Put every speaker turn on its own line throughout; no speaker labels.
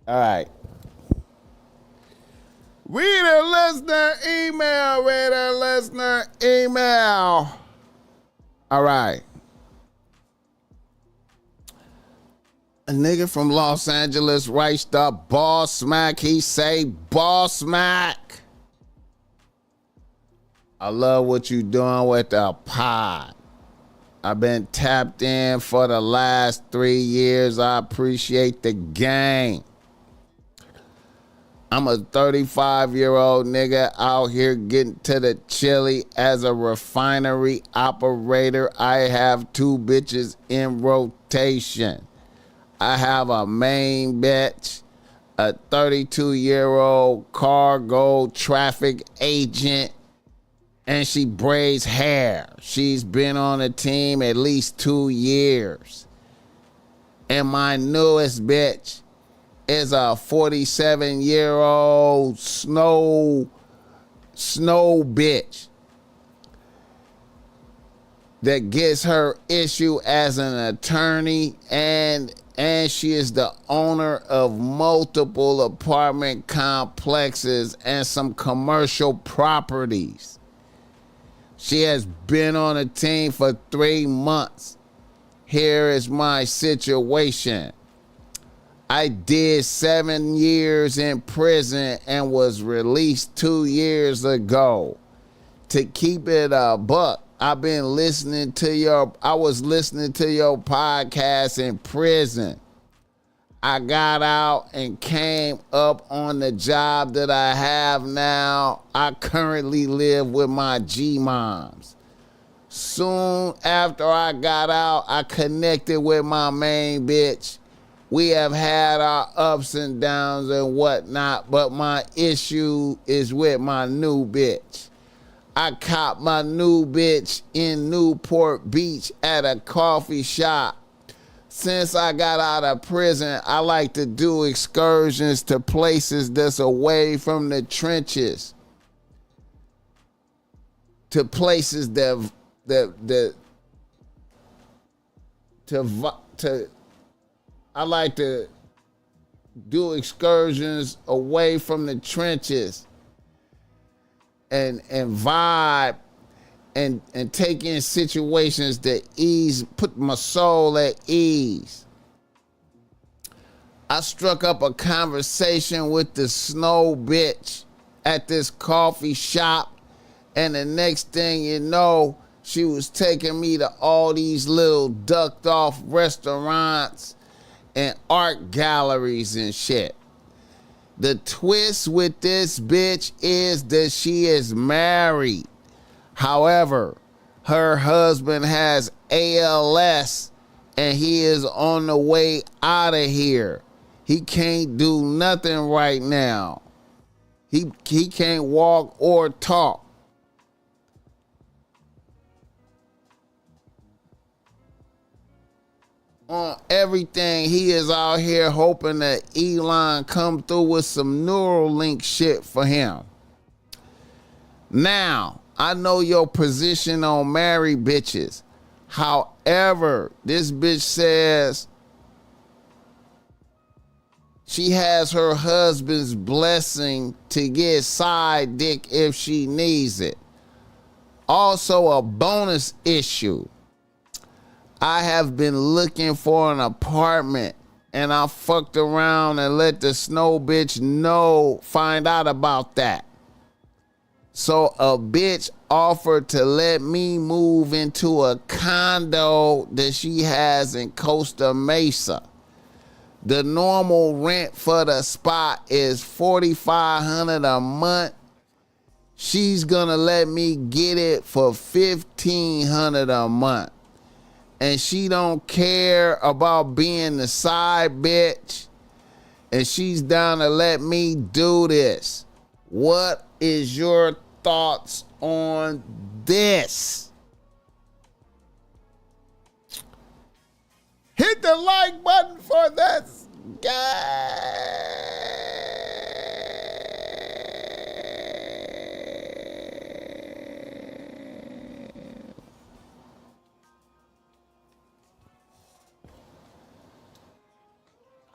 All right. Read a listener email. Read a listener email. All right. A nigga from Los Angeles writes the BossMack. He say, BossMack, I love what you doing with the pod. I've been tapped in for the last 3 years. I appreciate the game. I'm a 35-year-old nigga out here getting to the chili as a refinery operator. I have 2 bitches in rotation. I have a main bitch, a 32-year-old cargo traffic agent, and she braids hair. She's been on the team at least 2 years. And my newest bitch is a 47-year-old snow bitch that gets her issue as an attorney, and she is the owner of multiple apartment complexes and some commercial properties. She has been on a team for 3 months. Here is my situation. I did 7 years in prison and was released 2 years ago. To keep it a buck, I was listening to your podcast in prison. I got out and came up on the job that I have now. I currently live with my G-moms. Soon after I got out, I connected with my main bitch. We have had our ups and downs and whatnot, but my issue is with my new bitch. I caught my new bitch in Newport Beach at a coffee shop. Since I got out of prison, I like to do excursions to places that's away from the trenches. To places I like to do excursions away from the trenches and vibe and take in situations that put my soul at ease. I struck up a conversation with the snow bitch at this coffee shop, and the next thing you know, she was taking me to all these little ducked off restaurants and art galleries and shit. The twist with this bitch is that she is married. However, her husband has ALS and he is on the way out of here. He can't do nothing right now. He can't walk or talk. On everything, he is out here hoping that Elon come through with some Neuralink shit for him. Now, I know your position on married bitches. However, this bitch says she has her husband's blessing to get side dick if she needs it. Also, a bonus issue. I have been looking for an apartment and I fucked around and let the snow bitch find out about that. So a bitch offered to let me move into a condo that she has in Costa Mesa. The normal rent for the spot is $4,500 a month. She's gonna let me get it for $1,500 a month. And she don't care about being the side bitch. And she's down to let me do this. What is your thoughts on this? Hit the like button for this guy.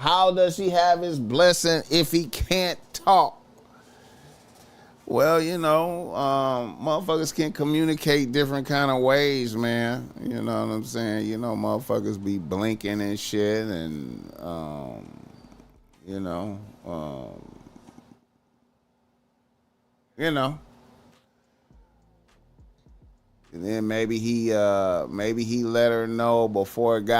How does he have his blessing if he can't talk? Well, motherfuckers can communicate different kind of ways, man. You know what I'm saying? Motherfuckers be blinking and shit, and you know, um, you know. And then maybe he let her know before as a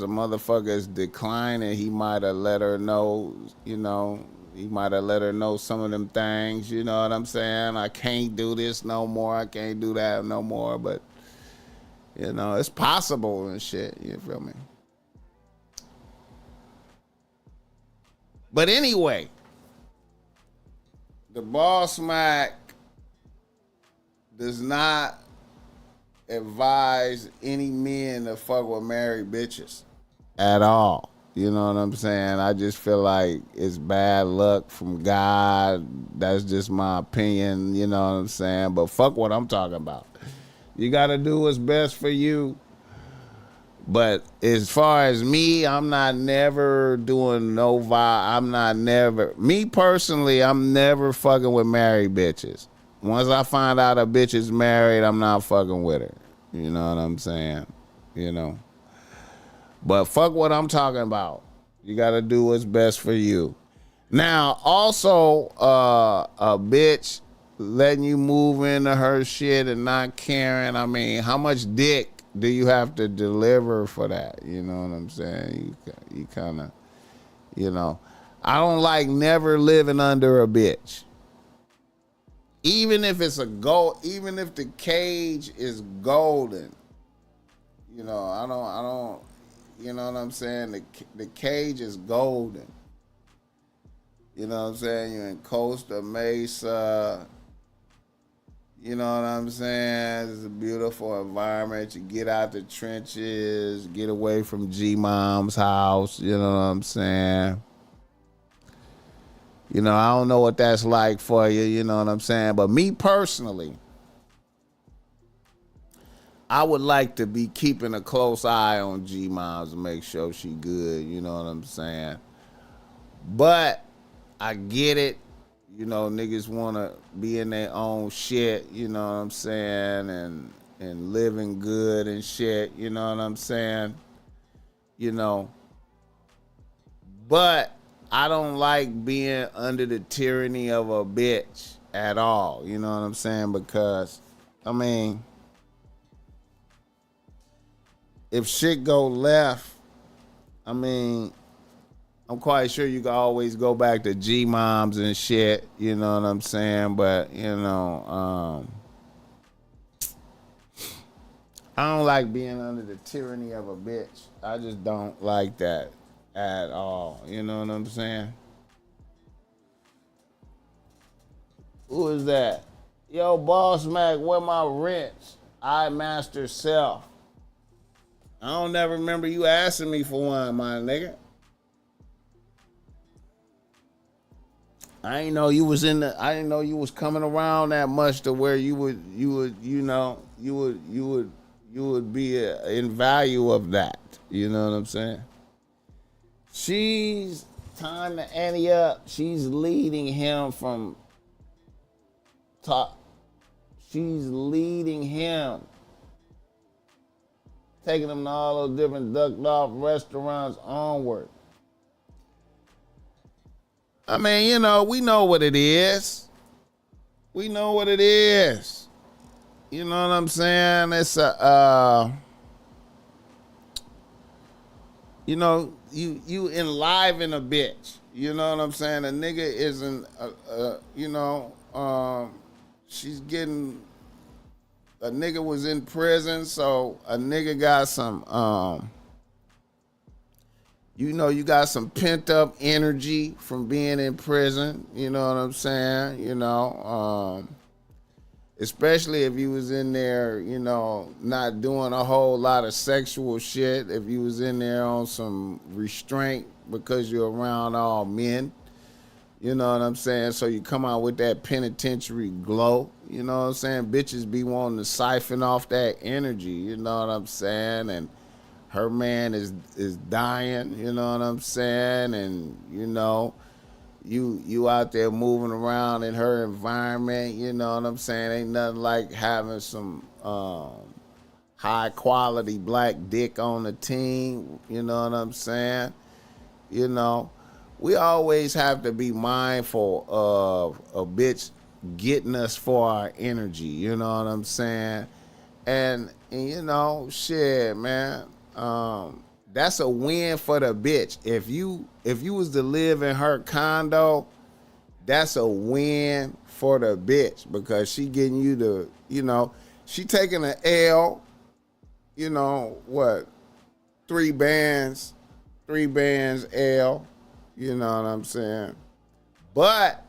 motherfucker is declining, he might have let her know, he might have let her know some of them things, you know what I'm saying? I can't do this no more, I can't do that no more, but it's possible and shit, you feel me? But anyway, the BossMack does not advise any men to fuck with married bitches at all. You know what I'm saying? I just feel like it's bad luck from God. That's just my opinion, you know what I'm saying? But fuck what I'm talking about. You gotta do what's best for you. But as far as me, I'm not never doing no me personally, I'm never fucking with married bitches. Once I find out a bitch is married, I'm not fucking with her. You know what I'm saying? But fuck what I'm talking about. You gotta do what's best for you. Now, also, a bitch letting you move into her shit and not caring. I mean, how much dick do you have to deliver for that? You know what I'm saying? You kind of, I don't like never living under a bitch. Even if it's even if the cage is golden, I don't, you know what I'm saying? The cage is golden. You know what I'm saying? You're in Costa Mesa. You know what I'm saying? It's a beautiful environment. You get out the trenches, get away from G-Mom's house. You know what I'm saying? I don't know what that's like for you, you know what I'm saying? But me personally, I would like to be keeping a close eye on G-Moms and make sure she good, you know what I'm saying? But I get it. Niggas want to be in their own shit, you know what I'm saying? And living good and shit, you know what I'm saying? But I don't like being under the tyranny of a bitch at all. You know what I'm saying? Because, I mean, if shit go left, I mean, I'm quite sure you can always go back to G-Moms and shit. You know what I'm saying? But, I don't like being under the tyranny of a bitch. I just don't like that at all. You know what I'm saying? Who is that? Yo, BossMack, where my wrench? I master self. I don't never remember you asking me for one, my nigga. I didn't know you was I didn't know you was coming around that much to where you would be in value of that. You know what I'm saying? She's time to ante up. She's leading him from top. She's leading him, taking him to all those different ducked off restaurants onward. I mean, we know what it is. We know what it is. You know what I'm saying? It's you enliven a bitch. You know what I'm saying? A nigga isn't, she's getting, a nigga was in prison, so a nigga got some, you got some pent up energy from being in prison. You know what I'm saying? Especially if you was in there, not doing a whole lot of sexual shit. If you was in there on some restraint because you're around all men. You know what I'm saying? So you come out with that penitentiary glow. You know what I'm saying? Bitches be wanting to siphon off that energy. You know what I'm saying? And her man is dying, you know what I'm saying? And you out there moving around in her environment, you know what I'm saying? Ain't nothing like having some high quality black dick on the team, you know what I'm saying? We always have to be mindful of a bitch getting us for our energy, you know what I'm saying? And shit, man. That's a win for the bitch. If you was to live in her condo, that's a win for the bitch because she getting you to, she taking an L, what, 3 bands L, you know what I'm saying? But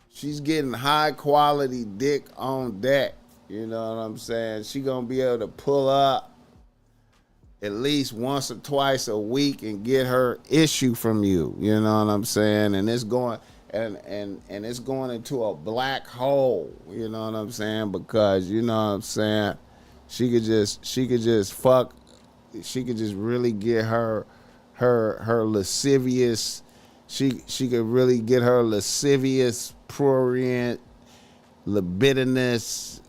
she's getting high quality dick on deck, you know what I'm saying? She gonna be able to pull up at least once or twice a week and get her issue from you, you know what I'm saying? And it's going and it's going into a black hole, you know what I'm saying? Because you know what I'm saying, she could just fuck, she could just really get her lascivious, she could really get her lascivious prurient libidinous,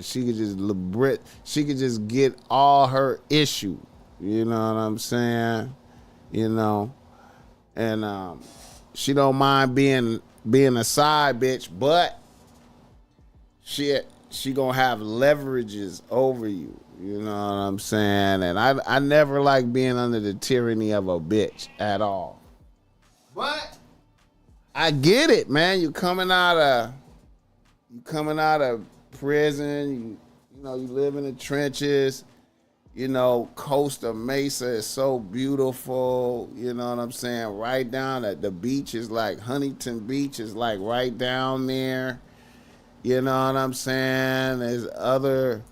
she could just get all her issue, you know what I'm saying? And she don't mind being a side bitch, but she gonna have leverages over you, you know what I'm saying? And I never like being under the tyranny of a bitch at all. But I get it, man. You coming out of prison, you live in the trenches, Costa Mesa is so beautiful, you know what I'm saying? Right down at the beach is like Huntington Beach is like right down there. You know what I'm saying? There's other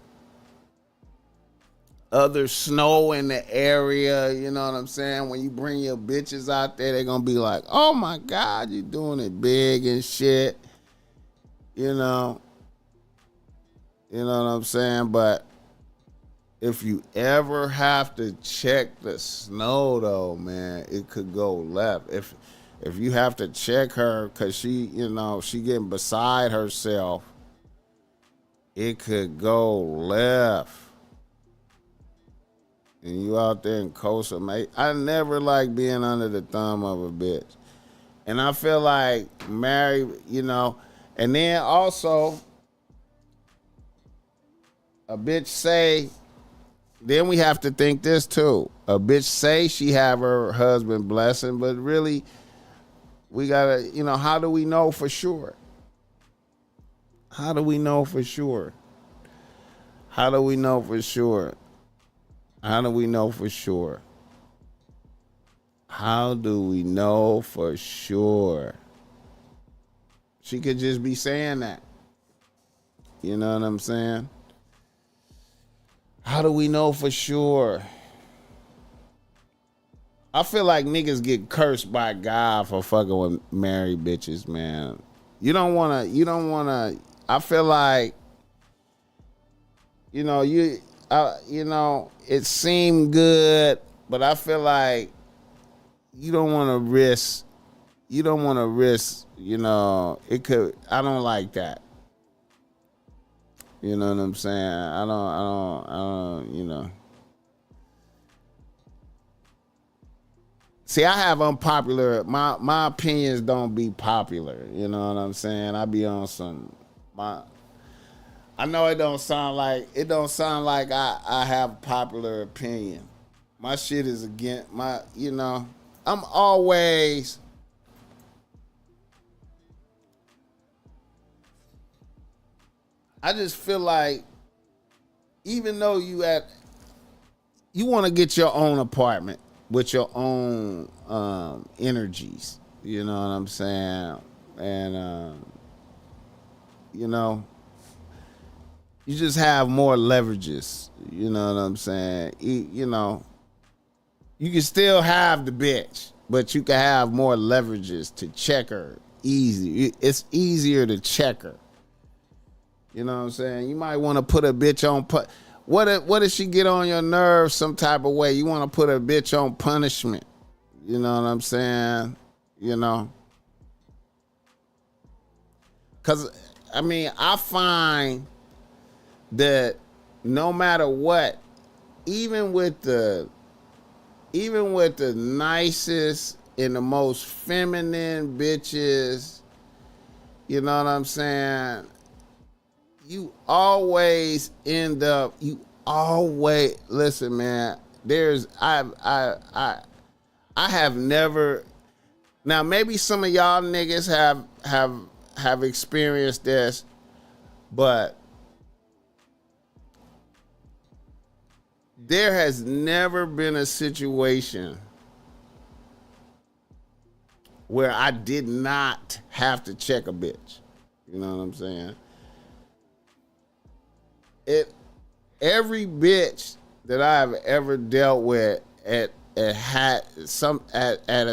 snow in the area, you know what I'm saying? When you bring your bitches out there, they're gonna be like, oh my God, you doing it big and shit. You know what I'm saying? But if you ever have to check the snow though, man, it could go left. If you have to check her because she getting beside herself, it could go left. And you out there in Costa Mesa. I never like being under the thumb of a bitch. And I feel like married, and then also a bitch say, then we have to think this too. A bitch say she have her husband blessing, but really we gotta, how do we know for sure? How do we know for sure? How do we know for sure? How do we know for sure? How do we know for sure? She could just be saying that. You know what I'm saying? How do we know for sure? I feel like niggas get cursed by God for fucking with married bitches, man. You don't wanna, I feel like, it seemed good, but I feel like you don't want to risk, it could, I don't like that. You know what I'm saying? I don't. See, I have unpopular, my opinions don't be popular. You know what I'm saying? I be on I know it don't sound like I have a popular opinion. My shit is against I'm always, I just feel like even though you want to get your own apartment with your own energies, you know what I'm saying? And you just have more leverages, you know what I'm saying? You can still have the bitch, but you can have more leverages to check her easy. It's easier to check her. You know what I'm saying? You might want to put a bitch on. What if she get on your nerves some type of way? You want to put a bitch on punishment. You know what I'm saying? You know? Because, I mean, I find that no matter what, even with the nicest and the most feminine bitches, you know what I'm saying? You always listen, man. I have never. Now maybe some of y'all niggas have experienced this, but there has never been a situation where I did not have to check a bitch. You know what I'm saying? Every bitch that I've ever dealt with at a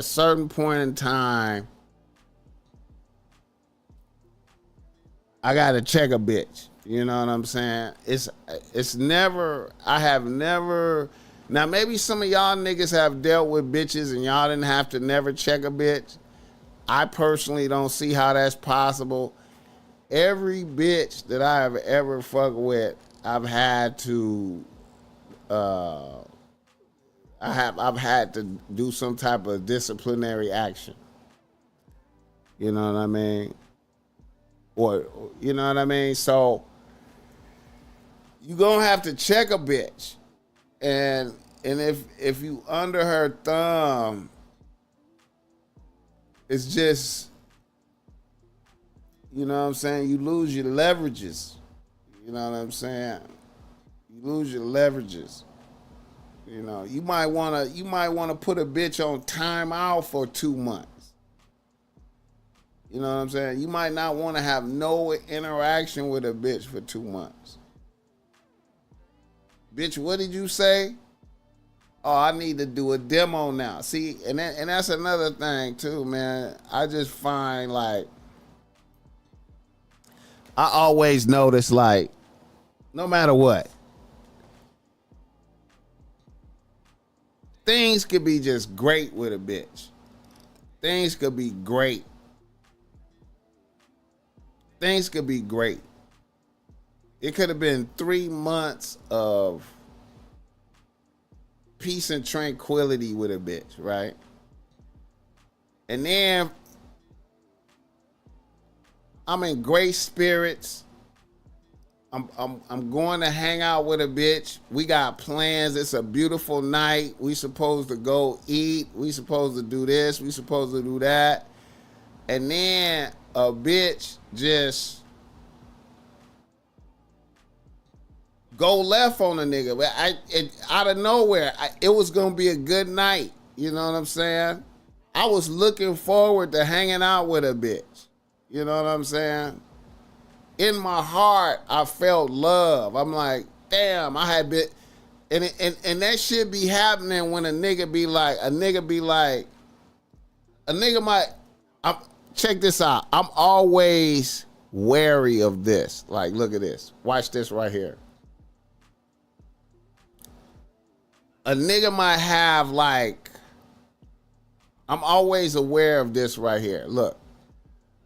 certain point in time, I gotta check a bitch. You know what I'm saying? It's never. I have never. Now maybe some of y'all niggas have dealt with bitches and y'all didn't have to never check a bitch. I personally don't see how that's possible. Every bitch that I have ever fucked with, I've had to I've had to do some type of disciplinary action. You know what I mean? Or you know what I mean? So you gonna have to check a bitch. And if you under her thumb, it's just, you know what I'm saying, you lose your leverages. You know what I'm saying? You lose your leverages. You know, you might wanna put a bitch on timeout for 2 months. You know what I'm saying? You might not want to have no interaction with a bitch for 2 months. Bitch, what did you say? Oh, I need to do a demo now. See, and that's another thing too, man. I just find like I always notice like no matter what, things could be just great with a bitch. Things could be great. Things could be great. It could have been 3 months of peace and tranquility with a bitch, right? And then I'm in great spirits. I'm going to hang out with a bitch. We got plans. It's a beautiful night. We supposed to go eat. We supposed to do this. We supposed to do that. And then a bitch just go left on a nigga. But out of nowhere, it was gonna be a good night. You know what I'm saying? I was looking forward to hanging out with a bitch. You know what I'm saying? In my heart, I felt love. I'm like, damn, I had been, and that shit be happening when a nigga might. Check this out. I'm always wary of this. Like, look at this. Watch this right here. A nigga might have like, I'm always aware of this right here. Look,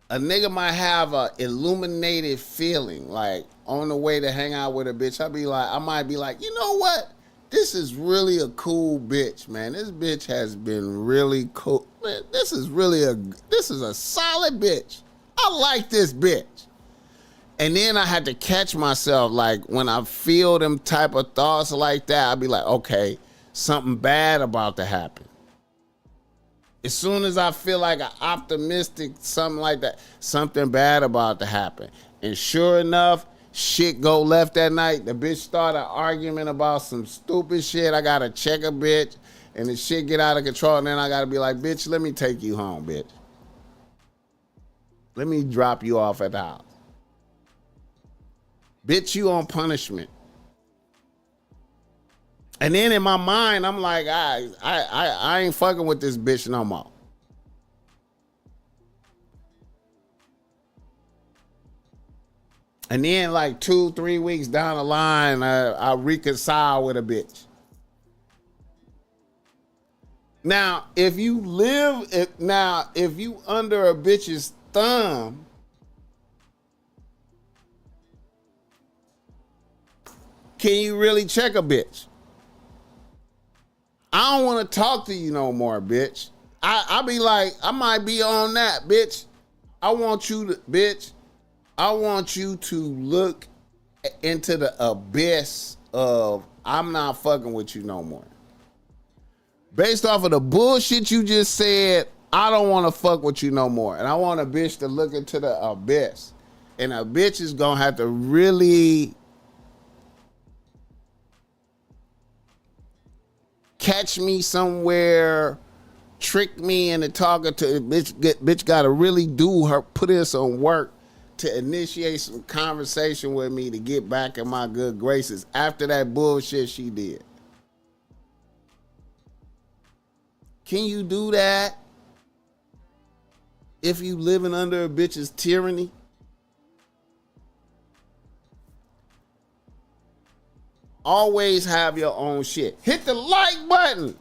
a nigga might have a illuminated feeling like on the way to hang out with a bitch. I might be like, you know what? This is really a cool bitch, man. This bitch has been really cool. Man, this is a solid bitch. I like this bitch. And then I had to catch myself, like when I feel them type of thoughts like that, I'd be like, okay, something bad about to happen. As soon as I feel like an optimistic, something like that, something bad about to happen. And sure enough, shit go left that night. The bitch started an argument about some stupid shit. I gotta check a bitch, and the shit get out of control, and then I gotta be like, bitch, let me take you home, bitch. Let me drop you off at the house. Bitch, you on punishment. And then in my mind, I'm like, I ain't fucking with this bitch no more. And then like 2-3 weeks down the line, I reconcile with a bitch. Now, if you under a bitch's thumb, can you really check a bitch? I don't want to talk to you no more, bitch. I be like, I might be on that, bitch. I want you to look into the abyss of I'm not fucking with you no more. Based off of the bullshit you just said, I don't want to fuck with you no more. And I want a bitch to look into the abyss. And a bitch is going to have to really catch me somewhere, trick me into talking to bitch got to really put in some work to initiate some conversation with me to get back in my good graces after that bullshit she did. Can you do that if you living under a bitch's tyranny? Always have your own shit. Hit the like button.